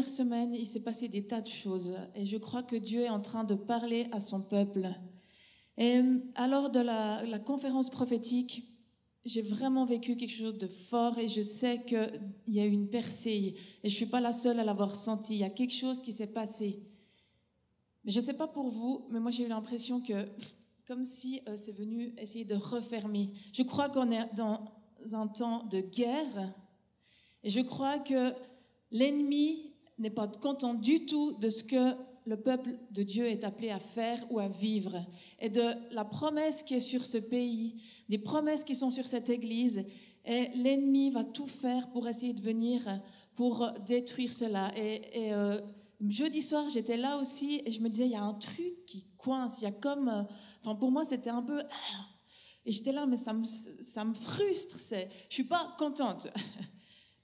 dernières semaines, il s'est passé des tas de choses. Et je crois que Dieu est en train de parler à son peuple. Et lors de la conférence prophétique, j'ai vraiment vécu quelque chose de fort et je sais qu'il y a eu une percée. Et je ne suis pas la seule à l'avoir senti. Il y a quelque chose qui s'est passé. Mais je ne sais pas pour vous, mais moi j'ai eu l'impression que, comme si c'est venu essayer de refermer. Je crois qu'on est dans un temps de guerre. Et je crois que l'ennemi n'est pas content du tout de ce que le peuple de Dieu est appelé à faire ou à vivre. Et de la promesse qui est sur ce pays, des promesses qui sont sur cette église. Et l'ennemi va tout faire pour essayer de venir, pour détruire cela. Et jeudi soir, j'étais là aussi et je me disais, il y a un truc qui coince. Il y a comme... Enfin, pour moi, c'était un peu... Et j'étais là, mais ça me frustre. Je ne suis pas contente.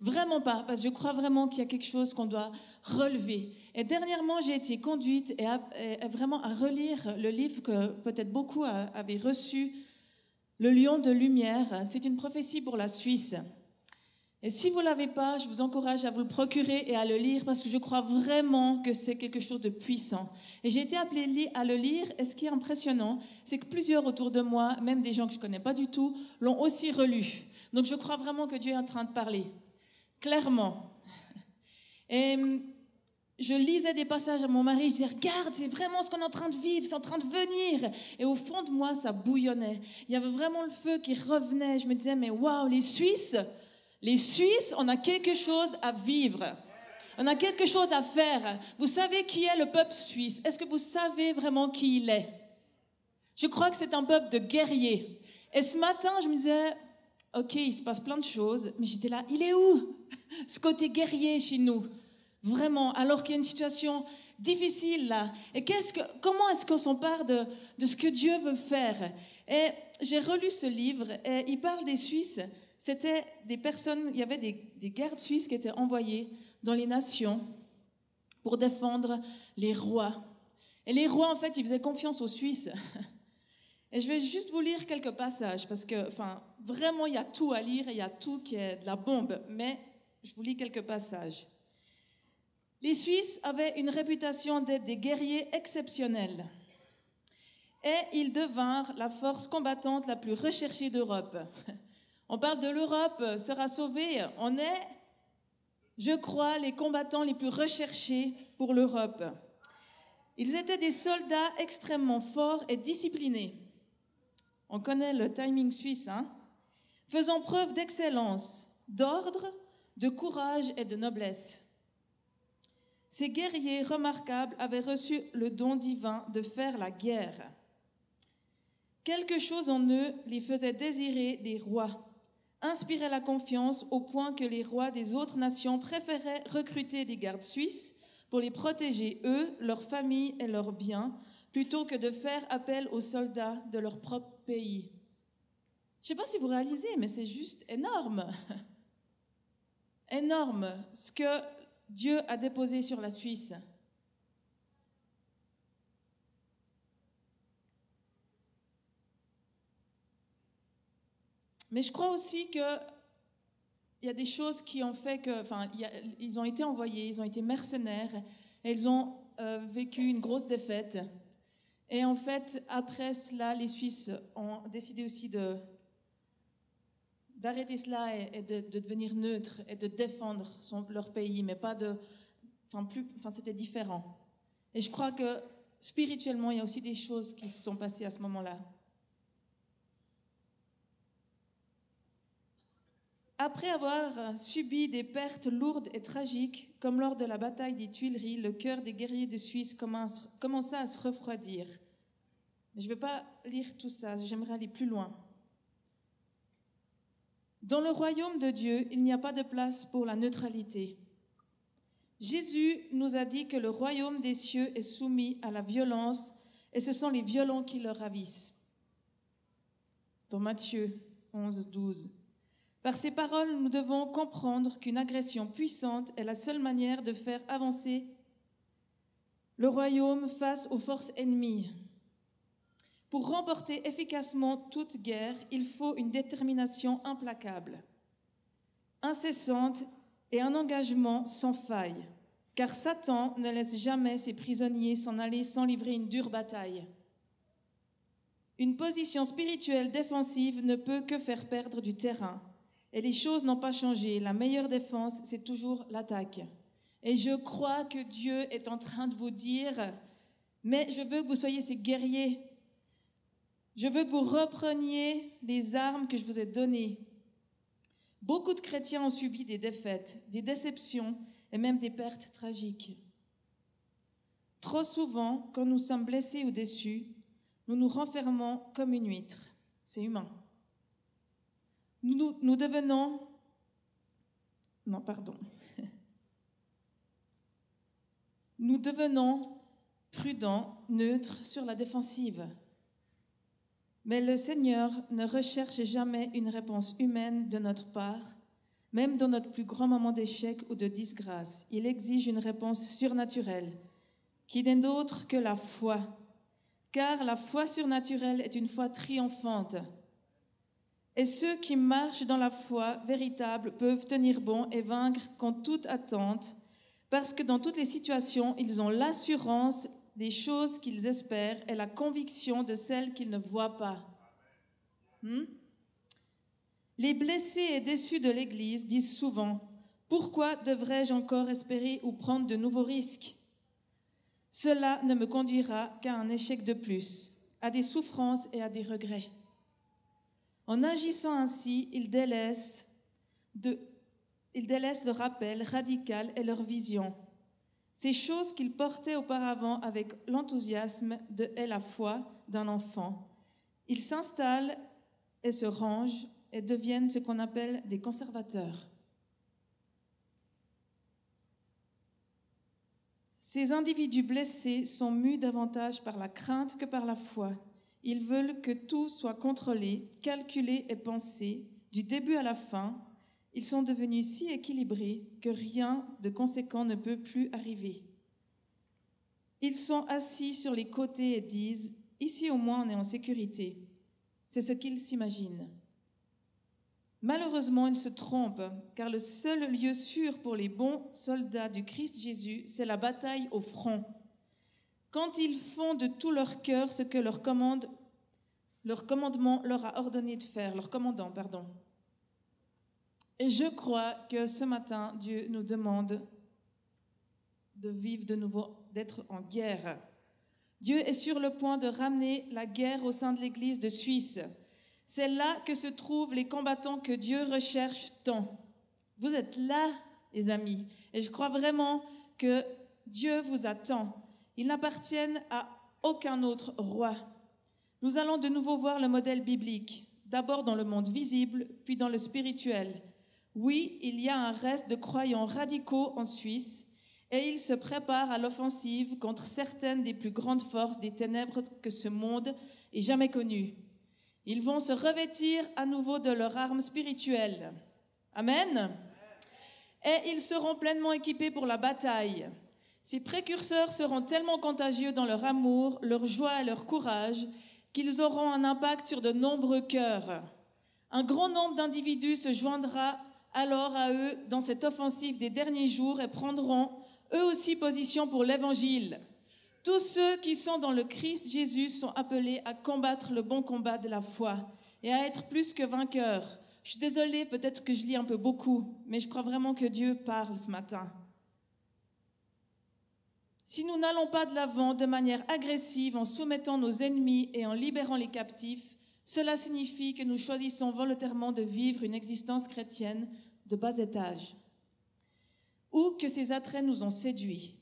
Vraiment pas, parce que je crois vraiment qu'il y a quelque chose qu'on doit relever. Et dernièrement, j'ai été conduite et vraiment à relire le livre que peut-être beaucoup avaient reçu, Le Lion de Lumière. C'est une prophétie pour la Suisse. Et si vous ne l'avez pas, je vous encourage à vous le procurer et à le lire parce que je crois vraiment que c'est quelque chose de puissant. Et j'ai été appelée à le lire et ce qui est impressionnant, c'est que plusieurs autour de moi, même des gens que je ne connais pas du tout, l'ont aussi relu. Donc je crois vraiment que Dieu est en train de parler. Clairement. Et je lisais des passages à mon mari, je disais, regarde, c'est vraiment ce qu'on est en train de vivre, c'est en train de venir. Et au fond de moi, ça bouillonnait. Il y avait vraiment le feu qui revenait. Je me disais, mais waouh, les Suisses, on a quelque chose à vivre. On a quelque chose à faire. Vous savez qui est le peuple suisse? Est-ce que vous savez vraiment qui il est? Je crois que c'est un peuple de guerriers. Et ce matin, je me disais, ok, il se passe plein de choses, mais j'étais là, il est où ce côté guerrier chez nous? Vraiment, alors qu'il y a une situation difficile là. Et comment est-ce qu'on s'empare de ce que Dieu veut faire? Et j'ai relu ce livre et il parle des Suisses. C'était des personnes, il y avait des gardes suisses qui étaient envoyés dans les nations pour défendre les rois. Et les rois, en fait, ils faisaient confiance aux Suisses. Et je vais juste vous lire quelques passages, parce que, vraiment, il y a tout à lire, il y a tout qui est de la bombe, mais je vous lis quelques passages. Les Suisses avaient une réputation d'être des guerriers exceptionnels, et ils devinrent la force combattante la plus recherchée d'Europe. On parle de l'Europe sera sauvée, on est, je crois, les combattants les plus recherchés pour l'Europe. Ils étaient des soldats extrêmement forts et disciplinés. On connaît le timing suisse, hein? Faisant preuve d'excellence, d'ordre, de courage et de noblesse. Ces guerriers remarquables avaient reçu le don divin de faire la guerre. Quelque chose en eux les faisait désirer des rois, inspirait la confiance au point que les rois des autres nations préféraient recruter des gardes suisses pour les protéger eux, leurs familles et leurs biens, plutôt que de faire appel aux soldats de leur propre pays. Je ne sais pas si vous réalisez, mais c'est juste énorme. Énorme ce que Dieu a déposé sur la Suisse. Mais je crois aussi qu'il y a des choses qui ont fait que, ils ont été envoyés, ils ont été mercenaires, et ils ont vécu une grosse défaite. Et en fait, après cela, les Suisses ont décidé aussi d'arrêter cela et de devenir neutres et de défendre leur pays, mais pas c'était différent. Et je crois que spirituellement, il y a aussi des choses qui se sont passées à ce moment-là. Après avoir subi des pertes lourdes et tragiques, comme lors de la bataille des Tuileries, le cœur des guerriers de Suisse commença à se refroidir. Mais je ne vais pas lire tout ça, j'aimerais aller plus loin. Dans le royaume de Dieu, il n'y a pas de place pour la neutralité. Jésus nous a dit que le royaume des cieux est soumis à la violence et ce sont les violents qui le ravissent. Dans Matthieu 11, 12. Par ces paroles, nous devons comprendre qu'une agression puissante est la seule manière de faire avancer le royaume face aux forces ennemies. Pour remporter efficacement toute guerre, il faut une détermination implacable, incessante et un engagement sans faille. car Satan ne laisse jamais ses prisonniers s'en aller sans livrer une dure bataille. Une position spirituelle défensive ne peut que faire perdre du terrain. Et les choses n'ont pas changé. La meilleure défense, c'est toujours l'attaque. Et je crois que Dieu est en train de vous dire, mais je veux que vous soyez ces guerriers. Je veux que vous repreniez les armes que je vous ai données. Beaucoup de chrétiens ont subi des défaites, des déceptions et même des pertes tragiques. Trop souvent, quand nous sommes blessés ou déçus, nous nous renfermons comme une huître. C'est humain. Nous devenons... Non, pardon. Nous devenons prudents, neutres, sur la défensive. Mais le Seigneur ne recherche jamais une réponse humaine de notre part, même dans notre plus grand moment d'échec ou de disgrâce. Il exige une réponse surnaturelle, qui n'est d'autre que la foi. Car la foi surnaturelle est une foi triomphante. Et ceux qui marchent dans la foi véritable peuvent tenir bon et vaincre contre toute attente, parce que dans toutes les situations, ils ont l'assurance des choses qu'ils espèrent et la conviction de celles qu'ils ne voient pas. Les blessés et déçus de l'Église disent souvent « Pourquoi devrais-je encore espérer ou prendre de nouveaux risques ?» Cela ne me conduira qu'à un échec de plus, à des souffrances et à des regrets. En agissant ainsi, ils délaissent le rappel radical et leur vision. Ces choses qu'ils portaient auparavant avec l'enthousiasme et la foi d'un enfant. Ils s'installent et se rangent et deviennent ce qu'on appelle des conservateurs. Ces individus blessés sont mus davantage par la crainte que par la foi. Ils veulent que tout soit contrôlé, calculé et pensé, du début à la fin. Ils sont devenus si équilibrés que rien de conséquent ne peut plus arriver. Ils sont assis sur les côtés et disent « Ici au moins on est en sécurité ». C'est ce qu'ils s'imaginent. Malheureusement, ils se trompent, car le seul lieu sûr pour les bons soldats du Christ Jésus, c'est la bataille au front. Quand ils font de tout leur cœur ce que leur commandement leur a ordonné de faire, leur commandant, pardon. Et je crois que ce matin, Dieu nous demande de vivre de nouveau, d'être en guerre. Dieu est sur le point de ramener la guerre au sein de l'Église de Suisse. C'est là que se trouvent les combattants que Dieu recherche tant. Vous êtes là, les amis, et je crois vraiment que Dieu vous attend. Ils n'appartiennent à aucun autre roi. Nous allons de nouveau voir le modèle biblique, d'abord dans le monde visible, puis dans le spirituel. Oui, il y a un reste de croyants radicaux en Suisse, et ils se préparent à l'offensive contre certaines des plus grandes forces des ténèbres que ce monde ait jamais connues. Ils vont se revêtir à nouveau de leurs armes spirituelles. Amen. Et ils seront pleinement équipés pour la bataille. Ces précurseurs seront tellement contagieux dans leur amour, leur joie et leur courage qu'ils auront un impact sur de nombreux cœurs. Un grand nombre d'individus se joindra alors à eux dans cette offensive des derniers jours et prendront eux aussi position pour l'Évangile. Tous ceux qui sont dans le Christ Jésus sont appelés à combattre le bon combat de la foi et à être plus que vainqueurs. Je suis désolée, peut-être que je lis un peu beaucoup, mais je crois vraiment que Dieu parle ce matin. Si nous n'allons pas de l'avant de manière agressive en soumettant nos ennemis et en libérant les captifs, cela signifie que nous choisissons volontairement de vivre une existence chrétienne de bas étage ou que ces attraits nous ont séduits.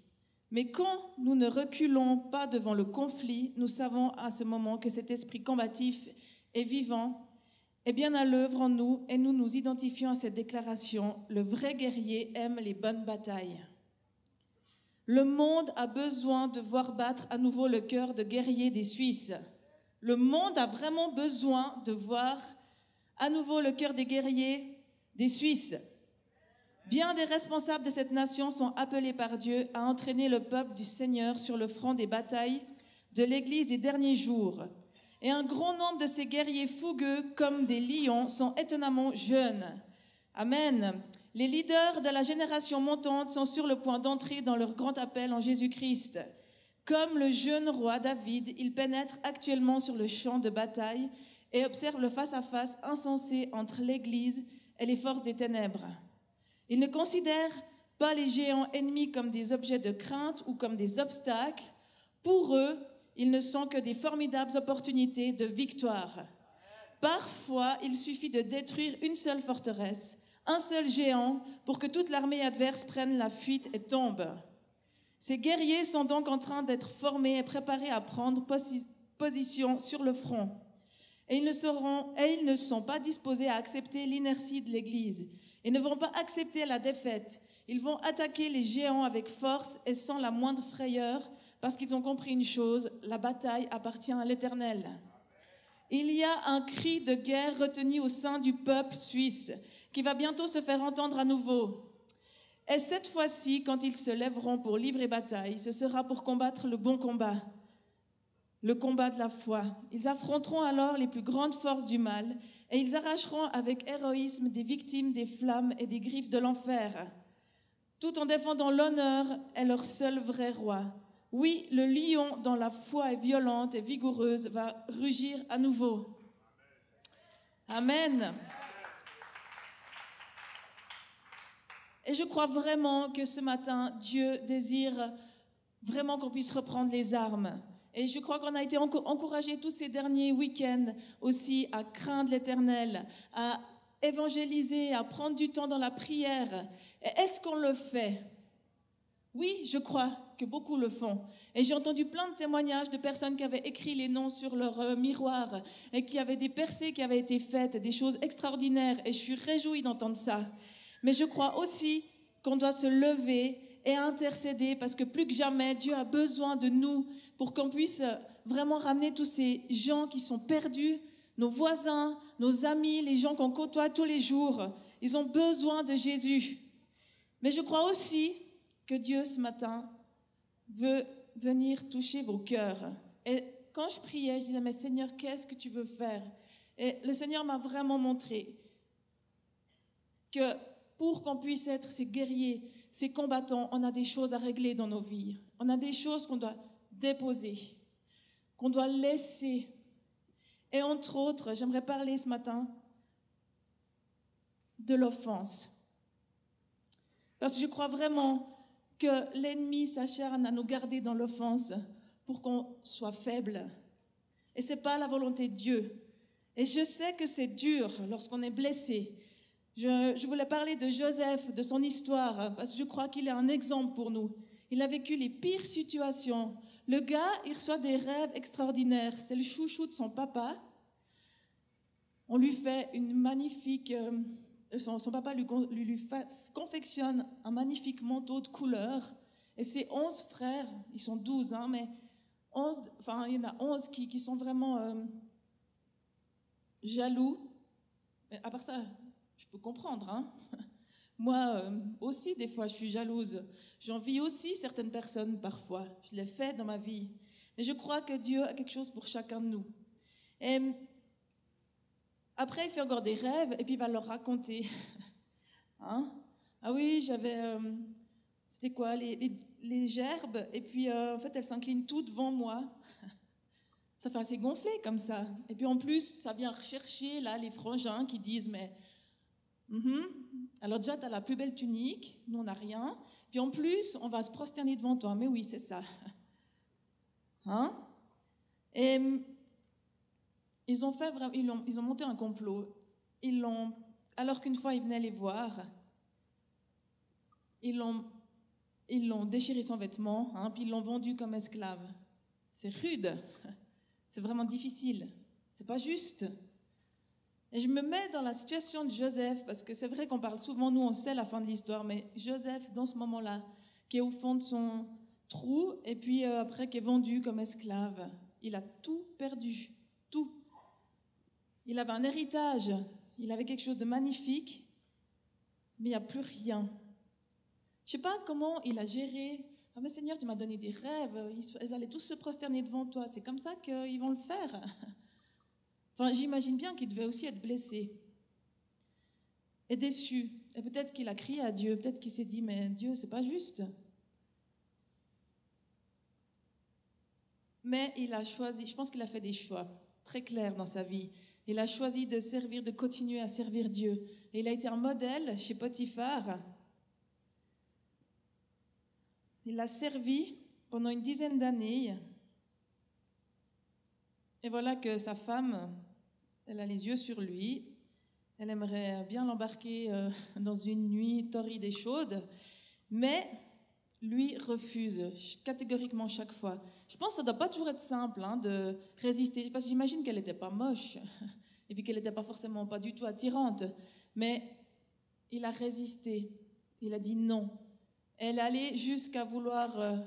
Mais quand nous ne reculons pas devant le conflit, nous savons à ce moment que cet esprit combatif et vivant est bien à l'œuvre en nous et nous nous identifions à cette déclaration. Le vrai guerrier aime les bonnes batailles. Le monde a besoin de voir battre à nouveau le cœur de guerrier des Suisses. Le monde a vraiment besoin de voir à nouveau le cœur des guerriers des Suisses. Bien des responsables de cette nation sont appelés par Dieu à entraîner le peuple du Seigneur sur le front des batailles de l'Église des derniers jours. Et un grand nombre de ces guerriers fougueux comme des lions sont étonnamment jeunes. Amen. Les leaders de la génération montante sont sur le point d'entrer dans leur grand appel en Jésus-Christ. Comme le jeune roi David, ils pénètrent actuellement sur le champ de bataille et observent le face-à-face insensé entre l'Église et les forces des ténèbres. Ils ne considèrent pas les géants ennemis comme des objets de crainte ou comme des obstacles. Pour eux, ils ne sont que des formidables opportunités de victoire. Parfois, il suffit de détruire une seule forteresse, un seul géant, pour que toute l'armée adverse prenne la fuite et tombe. Ces guerriers sont donc en train d'être formés et préparés à prendre position sur le front. Et ils ne sont pas disposés à accepter l'inertie de l'Église. Ils ne vont pas accepter la défaite. Ils vont attaquer les géants avec force et sans la moindre frayeur, parce qu'ils ont compris une chose, la bataille appartient à l'Éternel. Il y a un cri de guerre retenu au sein du peuple suisse, qui va bientôt se faire entendre à nouveau. Et cette fois-ci, quand ils se lèveront pour livrer bataille, ce sera pour combattre le bon combat, le combat de la foi. Ils affronteront alors les plus grandes forces du mal et ils arracheront avec héroïsme des victimes des flammes et des griffes de l'enfer, tout en défendant l'honneur et leur seul vrai roi. Oui, le lion dont la foi est violente et vigoureuse va rugir à nouveau. Amen. Et je crois vraiment que ce matin, Dieu désire vraiment qu'on puisse reprendre les armes. Et je crois qu'on a été encouragés tous ces derniers week-ends aussi à craindre l'Éternel, à évangéliser, à prendre du temps dans la prière. Et est-ce qu'on le fait? Oui, je crois que beaucoup le font. Et j'ai entendu plein de témoignages de personnes qui avaient écrit les noms sur leur miroir et qui avaient des percées qui avaient été faites, des choses extraordinaires. Et je suis réjouie d'entendre ça. Mais je crois aussi qu'on doit se lever et intercéder parce que plus que jamais, Dieu a besoin de nous pour qu'on puisse vraiment ramener tous ces gens qui sont perdus, nos voisins, nos amis, les gens qu'on côtoie tous les jours. Ils ont besoin de Jésus. Mais je crois aussi que Dieu, ce matin, veut venir toucher vos cœurs. Et quand je priais, je disais, mais Seigneur, qu'est-ce que tu veux faire? Et le Seigneur m'a vraiment montré que pour qu'on puisse être ces guerriers, ces combattants, on a des choses à régler dans nos vies. On a des choses qu'on doit déposer, qu'on doit laisser. Et entre autres, j'aimerais parler ce matin de l'offense. Parce que je crois vraiment que l'ennemi s'acharne à nous garder dans l'offense pour qu'on soit faible. Et ce n'est pas la volonté de Dieu. Et je sais que c'est dur lorsqu'on est blessé. Je voulais parler de Joseph, de son histoire, parce que je crois qu'il est un exemple pour nous. Il a vécu les pires situations. Le gars, il reçoit des rêves extraordinaires. C'est le chouchou de son papa. On lui fait une magnifique... son papa lui confectionne un magnifique manteau de couleur. Et ses 11 frères, ils sont 12, hein, mais il y en a 11 qui sont vraiment jaloux. Mais à part ça... Je peux comprendre, hein. Moi aussi, des fois, je suis jalouse. J'envie aussi certaines personnes, parfois. Je l'ai fait dans ma vie. Mais je crois que Dieu a quelque chose pour chacun de nous. Et après, il fait encore des rêves et puis il va leur raconter. Hein? Ah oui, j'avais... c'était quoi? Les gerbes. Et puis, en fait, elles s'inclinent toutes devant moi. Ça fait assez gonflé comme ça. Et puis, en plus, ça vient rechercher, là, les frangins qui disent, mais... Alors déjà, tu as la plus belle tunique, nous on n'a rien, puis en plus, on va se prosterner devant toi. Mais oui, c'est ça. Hein? Et ils ont monté un complot. Alors qu'une fois, ils venaient les voir, ils l'ont déchiré son vêtement, hein, puis ils l'ont vendu comme esclave. C'est rude, c'est vraiment difficile, c'est pas juste. Et je me mets dans la situation de Joseph, parce que c'est vrai qu'on parle souvent, nous on sait la fin de l'histoire, mais Joseph, dans ce moment-là, qui est au fond de son trou, et puis après qui est vendu comme esclave, il a tout perdu, tout. Il avait un héritage, il avait quelque chose de magnifique, mais il n'y a plus rien. Je ne sais pas comment il a géré. Ah mais Seigneur, tu m'as donné des rêves, ils allaient tous se prosterner devant toi, c'est comme ça qu'ils vont le faire. Enfin, j'imagine bien qu'il devait aussi être blessé. est déçu. Et peut-être qu'il a crié à Dieu, peut-être qu'il s'est dit, mais Dieu, c'est pas juste. Mais il a choisi, je pense qu'il a fait des choix très clairs dans sa vie. Il a choisi de servir, de continuer à servir Dieu. Et il a été un modèle chez Potiphar. Il l'a servi pendant une dizaine d'années. Et voilà que sa femme, elle a les yeux sur lui. Elle aimerait bien l'embarquer dans une nuit torride et chaude. Mais lui refuse catégoriquement chaque fois. Je pense que ça ne doit pas toujours être simple de résister. Parce que j'imagine qu'elle n'était pas moche. Et puis qu'elle n'était pas forcément pas du tout attirante. Mais il a résisté. Il a dit non. Elle allait jusqu'à vouloir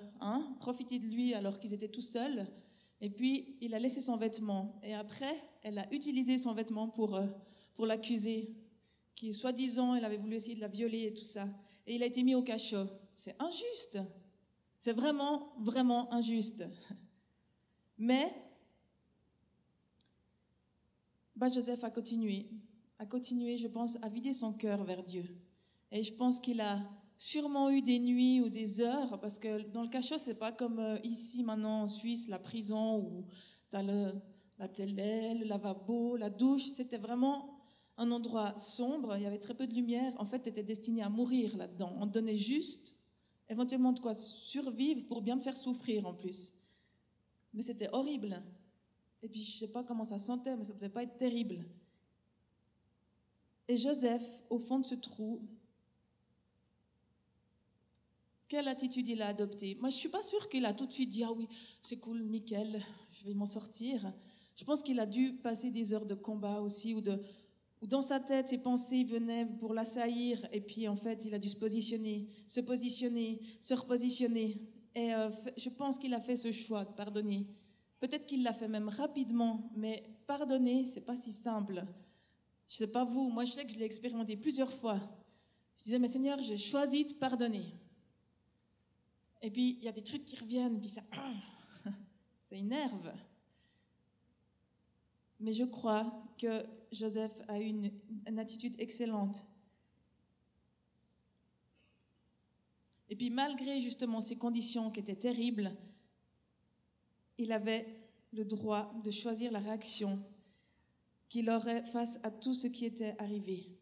profiter de lui alors qu'ils étaient tout seuls. Et puis, il a laissé son vêtement. Et après, elle a utilisé son vêtement pour l'accuser. Qui, soi-disant, elle avait voulu essayer de la violer et tout ça. Et il a été mis au cachot. C'est injuste. C'est vraiment, vraiment injuste. Mais, Joseph a continué, je pense, à vider son cœur vers Dieu. Et je pense qu'il a sûrement eu des nuits ou des heures, parce que dans le cachot, c'est pas comme ici maintenant en Suisse, la prison où tu as la télé, le lavabo, la douche. C'était vraiment un endroit sombre, il y avait très peu de lumière. En fait, tu étais destiné à mourir là-dedans. On te donnait juste, éventuellement, de quoi survivre pour bien te faire souffrir en plus. Mais c'était horrible. Et puis, je sais pas comment ça sentait, mais ça devait pas être terrible. Et Joseph, au fond de ce trou, quelle attitude il a adoptée? Moi, je ne suis pas sûre qu'il a tout de suite dit « Ah oui, c'est cool, nickel, je vais m'en sortir ». Je pense qu'il a dû passer des heures de combat aussi, où dans sa tête, ses pensées venaient pour l'assaillir, et puis en fait, il a dû se positionner, se repositionner. Et je pense qu'il a fait ce choix de pardonner. Peut-être qu'il l'a fait même rapidement, mais pardonner, c'est pas si simple. Je sais pas vous, moi je sais que je l'ai expérimenté plusieurs fois. Je disais « Mais Seigneur, j'ai choisi de pardonner ». Et puis, il y a des trucs qui reviennent, puis ça énerve. Mais je crois que Joseph a eu une attitude excellente. Et puis, malgré justement ces conditions qui étaient terribles, il avait le droit de choisir la réaction qu'il aurait face à tout ce qui était arrivé.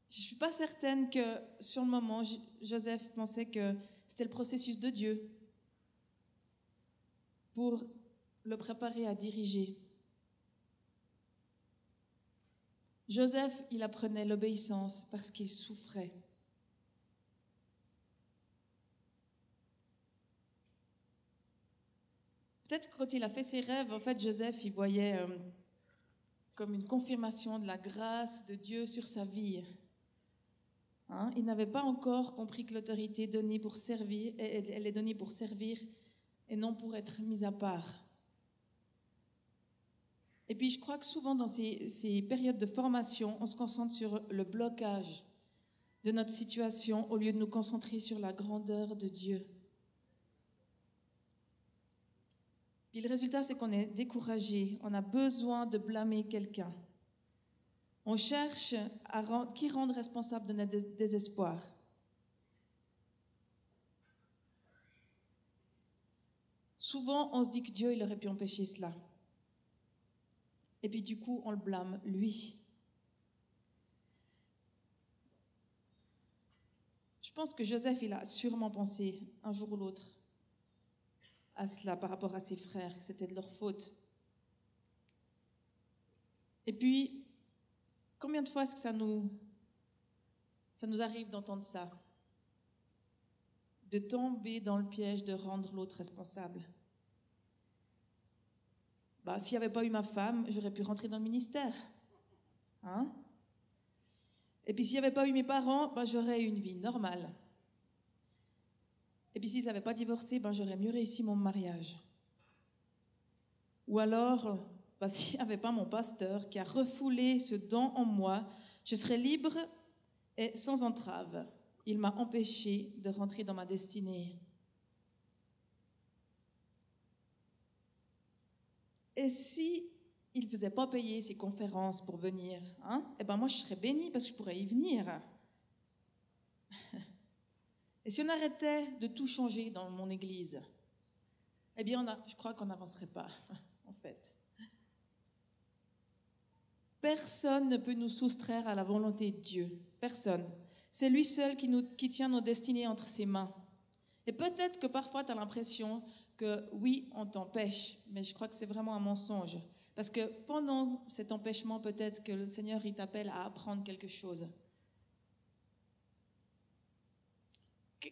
Je ne suis pas certaine que, sur le moment, Joseph pensait que c'était le processus de Dieu pour le préparer à diriger. Joseph, il apprenait l'obéissance parce qu'il souffrait. Peut-être que quand il a fait ses rêves, en fait, Joseph, il voyait comme une confirmation de la grâce de Dieu sur sa vie. Il n'avait pas encore compris que l'autorité donnée pour servir, elle est donnée pour servir et non pour être mise à part. Et puis je crois que souvent dans ces périodes de formation, on se concentre sur le blocage de notre situation au lieu de nous concentrer sur la grandeur de Dieu. Puis le résultat, c'est qu'on est découragé, on a besoin de blâmer quelqu'un. On cherche qui rendre responsable de notre désespoir. Souvent, on se dit que Dieu, il aurait pu empêcher cela. Et puis du coup, on le blâme, lui. Je pense que Joseph, il a sûrement pensé, un jour ou l'autre, à cela par rapport à ses frères, que c'était de leur faute. Et puis, combien de fois est-ce que ça nous arrive d'entendre ça? De tomber dans le piège de rendre l'autre responsable. S'il n'y avait pas eu ma femme, j'aurais pu rentrer dans le ministère. Et puis s'il n'y avait pas eu mes parents, j'aurais eu une vie normale. Et puis s'ils n'avaient pas divorcé, j'aurais mieux réussi mon mariage. Ou alors, s'il n'y avait pas mon pasteur qui a refoulé ce don en moi, je serais libre et sans entrave. Il m'a empêché de rentrer dans ma destinée. Et si il ne faisait pas payer ses conférences pour venir, hein, eh ben moi je serais bénie parce que je pourrais y venir. Et si on arrêtait de tout changer dans mon église, eh bien je crois qu'on n'avancerait pas, en fait. Personne ne peut nous soustraire à la volonté de Dieu. Personne. C'est lui seul qui tient nos destinées entre ses mains. Et peut-être que parfois tu as l'impression que oui, on t'empêche, mais je crois que c'est vraiment un mensonge. Parce que pendant cet empêchement, peut-être que le Seigneur, il t'appelle à apprendre quelque chose.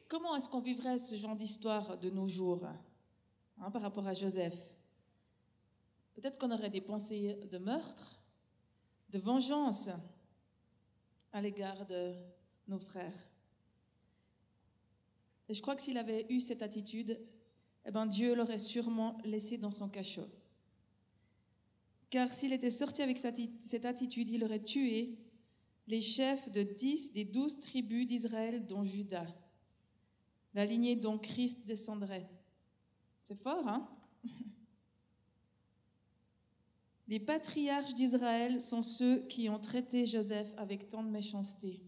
Comment est-ce qu'on vivrait ce genre d'histoire de nos jours, hein, par rapport à Joseph? Peut-être qu'on aurait des pensées de meurtre, de vengeance à l'égard de nos frères. Et je crois que s'il avait eu cette attitude, eh ben Dieu l'aurait sûrement laissé dans son cachot. Car s'il était sorti avec cette attitude, il aurait tué les chefs de 10 des 12 tribus d'Israël, dont Juda, la lignée dont Christ descendrait. C'est fort, hein? Les patriarches d'Israël sont ceux qui ont traité Joseph avec tant de méchanceté.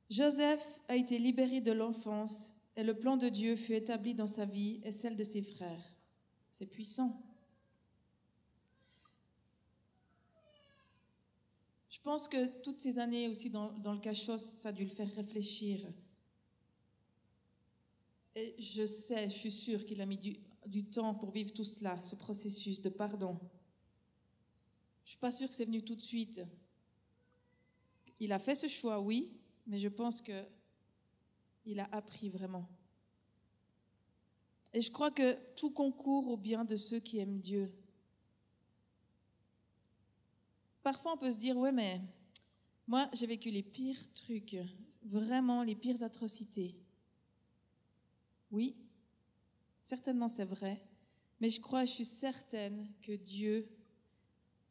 Joseph a été libéré de l'enfance et le plan de Dieu fut établi dans sa vie et celle de ses frères. C'est puissant. Je pense que toutes ces années aussi dans le cachot, ça a dû le faire réfléchir. Et je suis sûre qu'il a mis du temps pour vivre tout cela, ce processus de pardon. Je ne suis pas sûre que c'est venu tout de suite. Il a fait ce choix, oui, mais je pense qu'il a appris vraiment. Et je crois que tout concourt au bien de ceux qui aiment Dieu. Parfois, on peut se dire, ouais, mais moi, j'ai vécu les pires trucs, vraiment les pires atrocités. Oui, certainement c'est vrai, mais je suis certaine que Dieu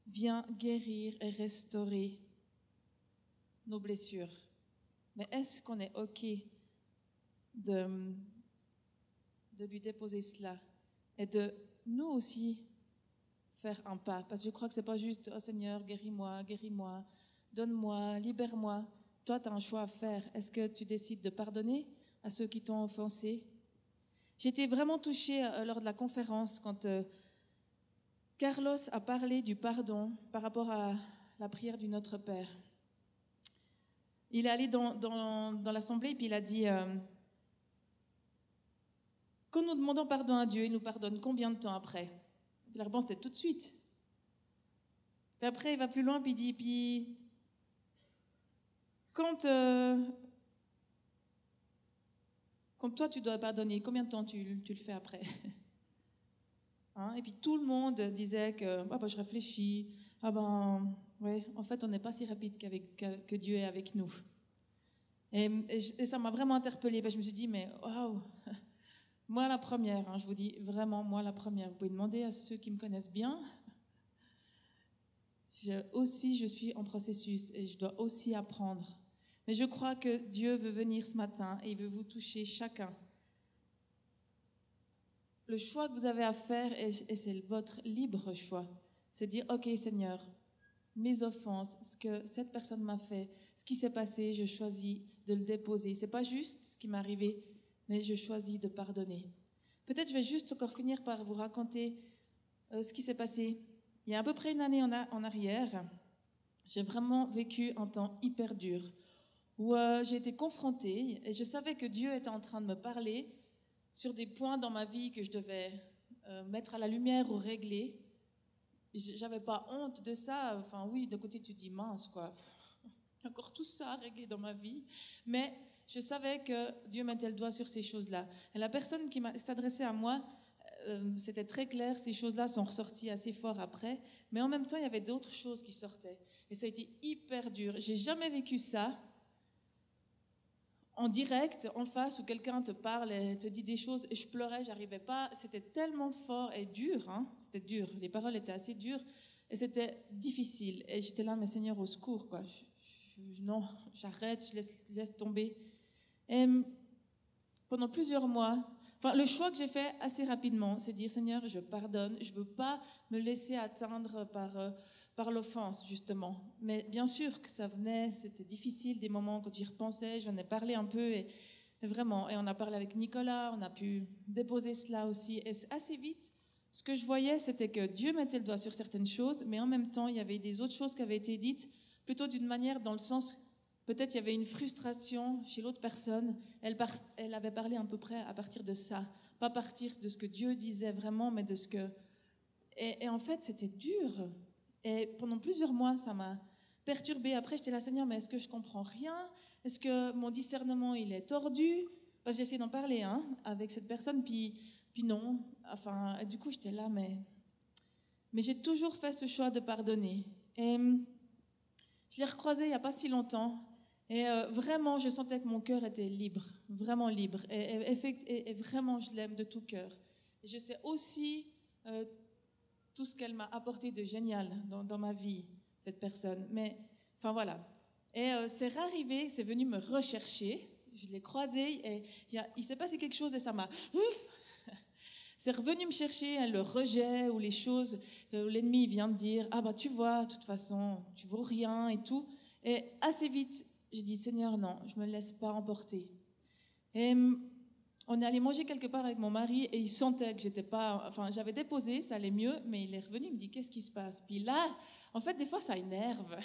vient guérir et restaurer nos blessures. Mais est-ce qu'on est OK de lui déposer cela et de nous aussi faire un pas? Parce que je crois que ce n'est pas juste « Oh Seigneur, guéris-moi, donne-moi, libère-moi ». Toi, tu as un choix à faire. Est-ce que tu décides de pardonner à ceux qui t'ont offensé? J'étais vraiment touchée lors de la conférence quand Carlos a parlé du pardon par rapport à la prière du Notre Père. Il est allé dans l'assemblée et puis il a dit quand nous demandons pardon à Dieu, il nous pardonne combien de temps après? La réponse était tout de suite. Puis après, il va plus loin puis il dit quand toi tu dois pardonner, combien de temps tu le fais après? Hein? Et puis tout le monde disait que je réfléchis, ouais, en fait on n'est pas si rapide que Dieu est avec nous. Et ça m'a vraiment interpellée. Je me suis dit, mais waouh, moi la première, hein, je vous dis vraiment, moi la première. Vous pouvez demander à ceux qui me connaissent bien. Je suis en processus et je dois aussi apprendre. Mais je crois que Dieu veut venir ce matin et il veut vous toucher chacun. Le choix que vous avez à faire, et c'est votre libre choix, c'est de dire, OK Seigneur, mes offenses, ce que cette personne m'a fait, ce qui s'est passé, je choisis de le déposer. C'est pas juste ce qui m'est arrivé, mais je choisis de pardonner. Peut-être je vais juste encore finir par vous raconter ce qui s'est passé. Il y a à peu près une année en arrière, j'ai vraiment vécu un temps hyper dur, où j'ai été confrontée, et je savais que Dieu était en train de me parler sur des points dans ma vie que je devais mettre à la lumière ou régler. J'avais pas honte de ça. Enfin oui, de côté tu dis mince quoi, il y a encore tout ça à régler dans ma vie. Mais je savais que Dieu mettait le doigt sur ces choses-là. Et la personne qui s'adressait à moi, c'était très clair, ces choses-là sont ressorties assez fort après. Mais en même temps, il y avait d'autres choses qui sortaient. Et ça a été hyper dur. J'ai jamais vécu ça en direct, en face, où quelqu'un te parle et te dit des choses, et je pleurais, j'arrivais pas, c'était tellement fort et dur, hein, c'était dur, les paroles étaient assez dures, et c'était difficile, et j'étais là, mais Seigneur, au secours, quoi, non, j'arrête, je laisse tomber. Et pendant plusieurs mois, Enfin, le choix que j'ai fait assez rapidement, c'est de dire, Seigneur, je pardonne, je ne veux pas me laisser atteindre par l'offense, justement. Mais bien sûr que ça venait, c'était difficile, des moments quand j'y repensais, j'en ai parlé un peu, et vraiment, et on a parlé avec Nicolas, on a pu déposer cela aussi, et assez vite, ce que je voyais, c'était que Dieu mettait le doigt sur certaines choses, mais en même temps, il y avait des autres choses qui avaient été dites, plutôt d'une manière dans le sens... Peut-être il y avait une frustration chez l'autre personne. Elle avait parlé à peu près à partir de ça. Pas à partir de ce que Dieu disait vraiment, mais de ce que... Et en fait, c'était dur. Et pendant plusieurs mois, ça m'a perturbée. Après, j'étais là, Seigneur, mais est-ce que je comprends rien? Est-ce que mon discernement, il est tordu? Parce que j'ai essayé d'en parler avec cette personne, puis non. Enfin, du coup, j'étais là, mais j'ai toujours fait ce choix de pardonner. Et je l'ai recroisé il n'y a pas si longtemps. Et vraiment, je sentais que mon cœur était libre, vraiment libre. Et vraiment, je l'aime de tout cœur. Et je sais aussi tout ce qu'elle m'a apporté de génial dans ma vie, cette personne. Mais, enfin voilà. Et c'est arrivé, c'est venu me rechercher. Je l'ai croisé et il s'est passé quelque chose et ça m'a... C'est revenu me chercher, le rejet ou les choses où l'ennemi vient de dire « Ah bah tu vois, de toute façon, tu vaux rien et tout. » Et assez vite, j'ai dit, Seigneur, non, je ne me laisse pas emporter. Et on est allé manger quelque part avec mon mari et il sentait que j'étais pas... Enfin, j'avais déposé, ça allait mieux, mais il est revenu, il me dit, qu'est-ce qui se passe? Puis là, en fait, des fois, ça énerve.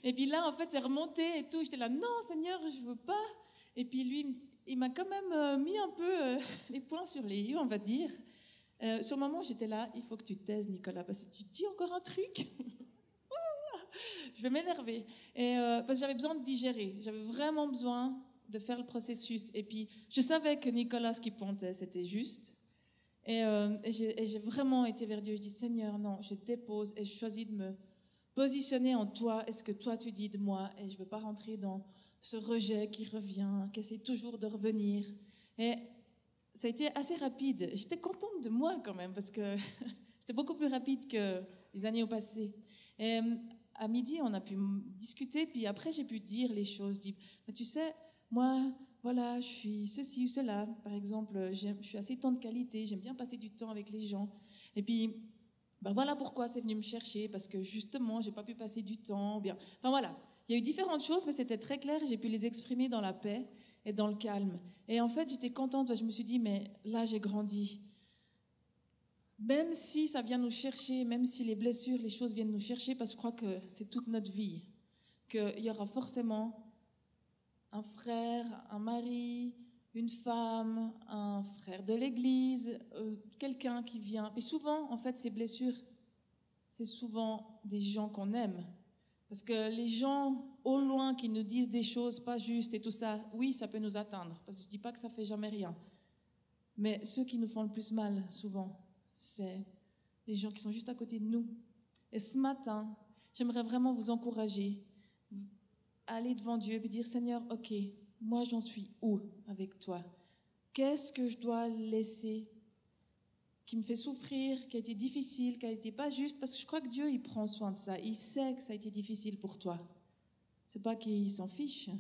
Et puis là, en fait, c'est remonté et tout. J'étais là, non, Seigneur, je veux pas. Et puis lui, il m'a quand même mis un peu les points sur les i, on va dire. Sur le moment, j'étais là, il faut que tu te taises, Nicolas, parce que tu dis encore un truc. Je vais m'énerver. Et parce que j'avais besoin de digérer. J'avais vraiment besoin de faire le processus. Et puis, je savais que Nicolas, ce qu'il pointait, c'était juste. Et j'ai vraiment été vers Dieu. Je dis, Seigneur, non, je dépose et je choisis de me positionner en toi. Est-ce que toi, tu dis de moi? Et je ne veux pas rentrer dans ce rejet qui revient, qui essaie toujours de revenir. Et ça a été assez rapide. J'étais contente de moi quand même, parce que c'était beaucoup plus rapide que les années au passé. Et à midi, on a pu discuter, puis après, j'ai pu dire les choses. Dire, tu sais, moi, voilà, je suis ceci ou cela. Par exemple, je suis assez temps de qualité, j'aime bien passer du temps avec les gens. Et puis, ben voilà pourquoi c'est venu me chercher, parce que justement, j'ai pas pu passer du temps. Bien. Enfin voilà, il y a eu différentes choses, mais c'était très clair, j'ai pu les exprimer dans la paix et dans le calme. Et en fait, j'étais contente, parce que je me suis dit, mais là, j'ai grandi. Même si ça vient nous chercher, même si les blessures, les choses viennent nous chercher, parce que je crois que c'est toute notre vie, qu'il y aura forcément un frère, un mari, une femme, un frère de l'église, quelqu'un qui vient. Et souvent, en fait, ces blessures, c'est souvent des gens qu'on aime. Parce que les gens au loin qui nous disent des choses pas justes et tout ça, oui, ça peut nous atteindre. Parce que je ne dis pas que ça fait jamais rien. Mais ceux qui nous font le plus mal, souvent, c'est les gens qui sont juste à côté de nous. Et ce matin, j'aimerais vraiment vous encourager à aller devant Dieu et dire, Seigneur, ok, moi j'en suis où avec toi? Qu'est-ce que je dois laisser qui me fait souffrir, qui a été difficile, qui a été pas juste? Parce que je crois que Dieu, il prend soin de ça. Il sait que ça a été difficile pour toi. C'est pas qu'il s'en fiche.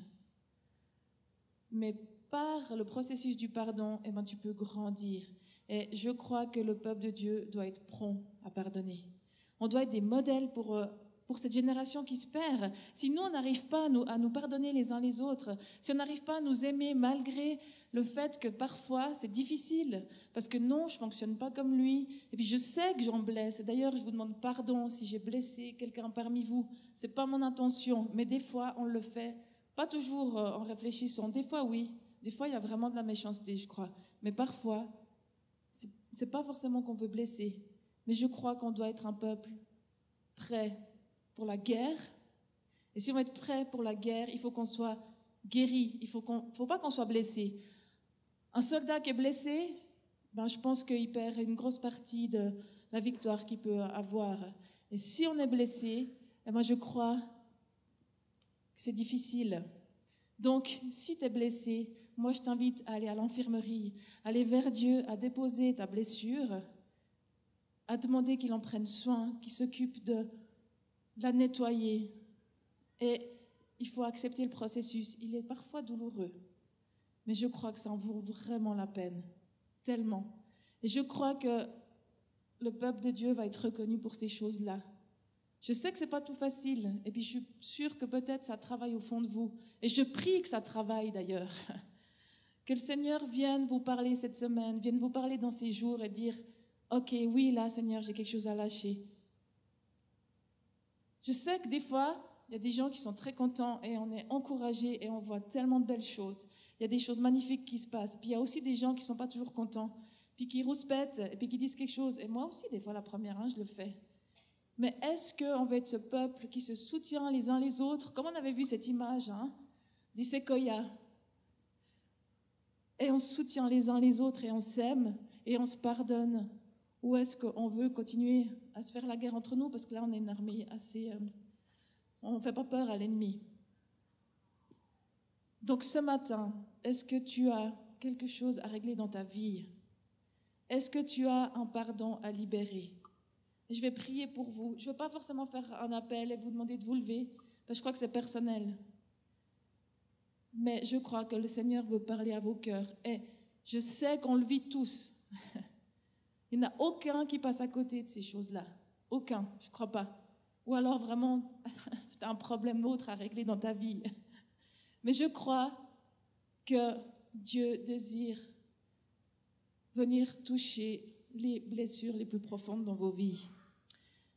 Mais par le processus du pardon, eh ben, tu peux grandir. Et je crois que le peuple de Dieu doit être prompt à pardonner. On doit être des modèles pour cette génération qui se perd. Si nous, on n'arrive pas à nous pardonner les uns les autres, si on n'arrive pas à nous aimer malgré le fait que parfois c'est difficile, parce que non, je ne fonctionne pas comme lui, et puis je sais que j'en blesse. Et d'ailleurs, je vous demande pardon si j'ai blessé quelqu'un parmi vous. Ce n'est pas mon intention, mais des fois, on le fait, pas toujours en réfléchissant. Des fois, oui. Des fois, il y a vraiment de la méchanceté, je crois. Mais parfois, c'est pas forcément qu'on veut blesser, mais je crois qu'on doit être un peuple prêt pour la guerre. Et si on veut être prêt pour la guerre, il faut qu'on soit guéri. Il faut pas qu'on soit blessé. Un soldat qui est blessé, ben, je pense qu'il perd une grosse partie de la victoire qu'il peut avoir. Et si on est blessé, eh ben, je crois que c'est difficile. Donc, si tu es blessé, moi je t'invite à aller à l'infirmerie, aller vers Dieu, à déposer ta blessure, à demander qu'il en prenne soin, qu'il s'occupe de la nettoyer. Et il faut accepter le processus. Il est parfois douloureux, mais je crois que ça en vaut vraiment la peine. tellement. Et je crois que le peuple de Dieu va être reconnu pour ces choses-là. Je sais que ce n'est pas tout facile, et puis je suis sûre que peut-être ça travaille au fond de vous. Et je prie que ça travaille d'ailleurs. Que le Seigneur vienne vous parler cette semaine, vienne vous parler dans ces jours et dire « Ok, oui, là, Seigneur, j'ai quelque chose à lâcher. » Je sais que des fois, il y a des gens qui sont très contents et on est encouragés et on voit tellement de belles choses. Il y a des choses magnifiques qui se passent. Puis il y a aussi des gens qui ne sont pas toujours contents, puis qui rouspètent et puis qui disent quelque chose. Et moi aussi, des fois, la première, je le fais. Mais est-ce qu'on veut être ce peuple qui se soutient les uns les autres, comme on avait vu cette image des séquoias, et on se soutient les uns les autres et on s'aime et on se pardonne? Ou est-ce qu'on veut continuer à se faire la guerre entre nous, parce que là, on est une armée assez... on ne fait pas peur à l'ennemi. Donc ce matin, est-ce que tu as quelque chose à régler dans ta vie? Est-ce que tu as un pardon à libérer? Je vais prier pour vous. Je ne veux pas forcément faire un appel et vous demander de vous lever, parce que je crois que c'est personnel. Mais je crois que le Seigneur veut parler à vos cœurs. Et je sais qu'on le vit tous. Il n'y en a aucun qui passe à côté de ces choses-là. Aucun, je ne crois pas. Ou alors vraiment, tu as un problème autre à régler dans ta vie. Mais je crois que Dieu désire venir toucher les blessures les plus profondes dans vos vies.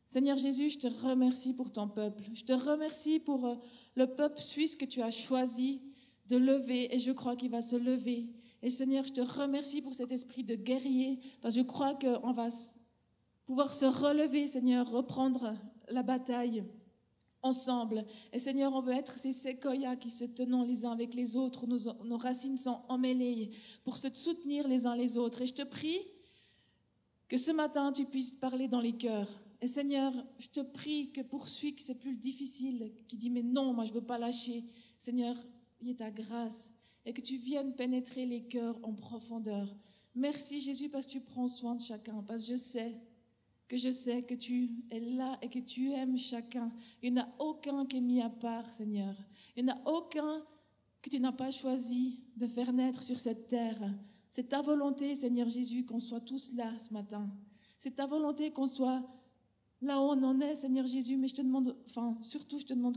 Seigneur Jésus, je te remercie pour ton peuple. Je te remercie pour le peuple suisse que tu as choisi de lever, et je crois qu'il va se lever. Et Seigneur, je te remercie pour cet esprit de guerrier, parce que je crois qu'on va pouvoir se relever, Seigneur, reprendre la bataille ensemble. Et Seigneur, on veut être ces séquoias qui se tenons les uns avec les autres, où nos racines sont emmêlées, pour se soutenir les uns les autres. Et je te prie que ce matin, tu puisses parler dans les cœurs. Et Seigneur, je te prie que pour celui qui c'est plus difficile, qui dit « mais non, moi je ne veux pas lâcher », Seigneur, il y ait ta grâce et que tu viennes pénétrer les cœurs en profondeur. Merci Jésus parce que tu prends soin de chacun, parce que je sais que tu es là et que tu aimes chacun. Il n'y en a aucun qui est mis à part, Seigneur. Il n'y en a aucun que tu n'as pas choisi de faire naître sur cette terre. C'est ta volonté, Seigneur Jésus, qu'on soit tous là ce matin. C'est ta volonté qu'on soit là où on en est, Seigneur Jésus, mais je te demande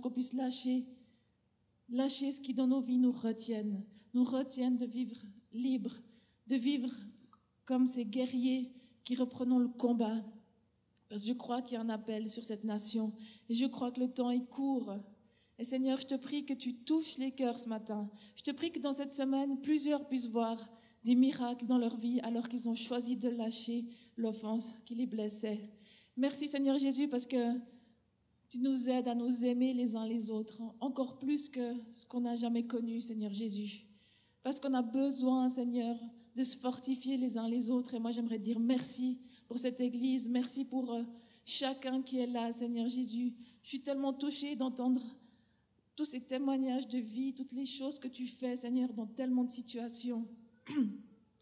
qu'on puisse lâcher ce qui dans nos vies nous retienne de vivre libre, de vivre comme ces guerriers qui reprenons le combat. Parce que je crois qu'il y a un appel sur cette nation et je crois que le temps est court. Et Seigneur, je te prie que tu touches les cœurs ce matin. Je te prie que dans cette semaine, plusieurs puissent voir des miracles dans leur vie alors qu'ils ont choisi de lâcher l'offense qui les blessait. Merci Seigneur Jésus parce que tu nous aides à nous aimer les uns les autres, encore plus que ce qu'on n'a jamais connu, Seigneur Jésus. Parce qu'on a besoin, Seigneur, de se fortifier les uns les autres. Et moi, j'aimerais dire merci pour cette Église, merci pour chacun qui est là, Seigneur Jésus. Je suis tellement touchée d'entendre tous ces témoignages de vie, toutes les choses que tu fais, Seigneur, dans tellement de situations.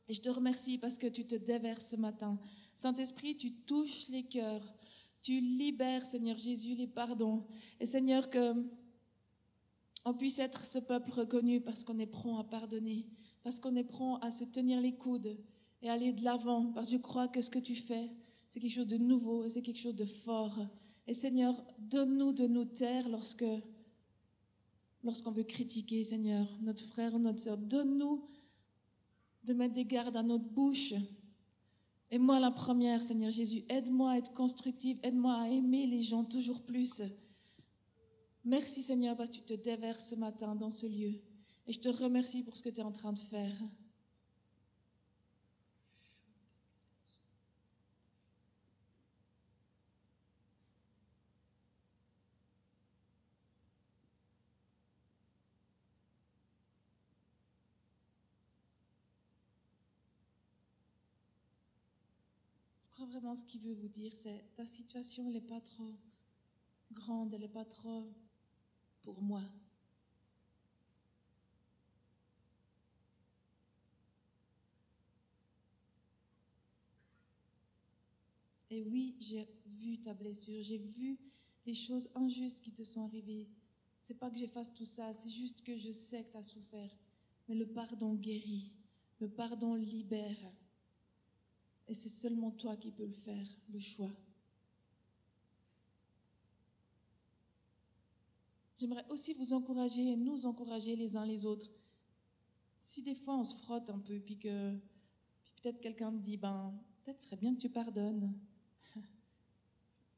Et je te remercie parce que tu te déverses ce matin. Saint-Esprit, tu touches les cœurs. Tu libères, Seigneur Jésus, les pardons. Et Seigneur, qu'on puisse être ce peuple reconnu parce qu'on est prompt à pardonner, parce qu'on est prompt à se tenir les coudes et aller de l'avant, parce que je crois que ce que tu fais, c'est quelque chose de nouveau et c'est quelque chose de fort. Et Seigneur, donne-nous de nous taire lorsqu'on veut critiquer, Seigneur, notre frère ou notre sœur. Donne-nous de mettre des gardes à notre bouche. Et moi, la première, Seigneur Jésus, aide-moi à être constructive, aide-moi à aimer les gens toujours plus. Merci, Seigneur, parce que tu te déverses ce matin dans ce lieu. Et je te remercie pour ce que tu es en train de faire. Je crois vraiment ce qu'il veut vous dire, c'est ta situation, elle n'est pas trop grande, elle n'est pas trop pour moi. Et oui, j'ai vu ta blessure, j'ai vu les choses injustes qui te sont arrivées. C'est pas que j'efface tout ça, c'est juste que je sais que tu as souffert. Mais le pardon guérit, le pardon libère. Et c'est seulement toi qui peux le faire, le choix. J'aimerais aussi vous encourager et nous encourager les uns les autres. Si des fois on se frotte un peu, puis peut-être quelqu'un me dit, peut-être ce serait bien que tu pardonnes.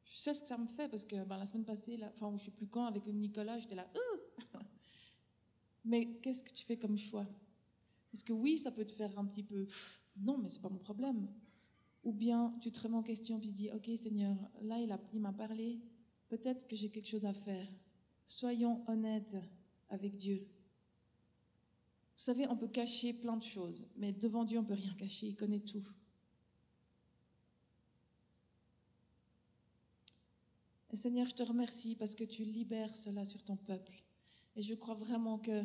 Je sais ce que ça me fait, parce que la semaine passée, je ne sais plus quand, avec Nicolas, j'étais là, mais qu'est-ce que tu fais comme choix? Parce que oui, ça peut te faire un petit peu, non, mais c'est pas mon problème. Ou bien tu te remets en question, puis tu dis, ok Seigneur, là il m'a parlé, peut-être que j'ai quelque chose à faire. Soyons honnêtes avec Dieu. Vous savez, on peut cacher plein de choses, mais devant Dieu, on ne peut rien cacher, il connaît tout. Et Seigneur, je te remercie parce que tu libères cela sur ton peuple. Et je crois vraiment que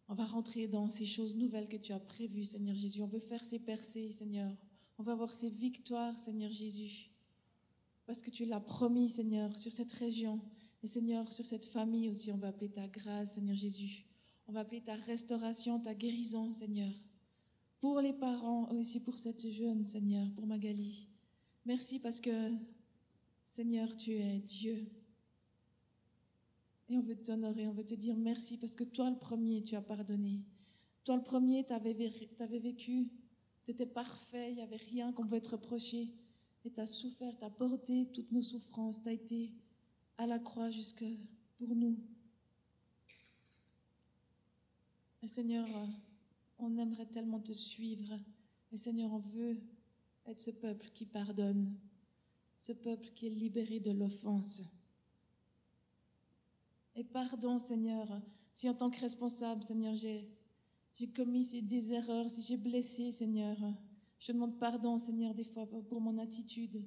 on va rentrer dans ces choses nouvelles que tu as prévues, Seigneur Jésus. On veut faire ces percées, Seigneur. On va avoir ces victoires, Seigneur Jésus. Parce que tu l'as promis, Seigneur, sur cette région. Et Seigneur, sur cette famille aussi, on va appeler ta grâce, Seigneur Jésus. On va appeler ta restauration, ta guérison, Seigneur. Pour les parents, aussi pour cette jeune, Seigneur, pour Magali. Merci parce que, Seigneur, tu es Dieu. Et on veut t'honorer, on veut te dire merci parce que toi, le premier, tu as pardonné. Toi, le premier, tu avais vécu, tu étais parfait, il n'y avait rien qu'on pouvait te reprocher. Et tu as souffert, tu as porté toutes nos souffrances, tu as été à la croix jusque pour nous. Et Seigneur, on aimerait tellement te suivre. Et Seigneur, on veut être ce peuple qui pardonne, ce peuple qui est libéré de l'offense. Et pardon, Seigneur, si en tant que responsable, Seigneur, j'ai commis des erreurs, si j'ai blessé, Seigneur, je demande pardon, Seigneur, des fois pour mon attitude.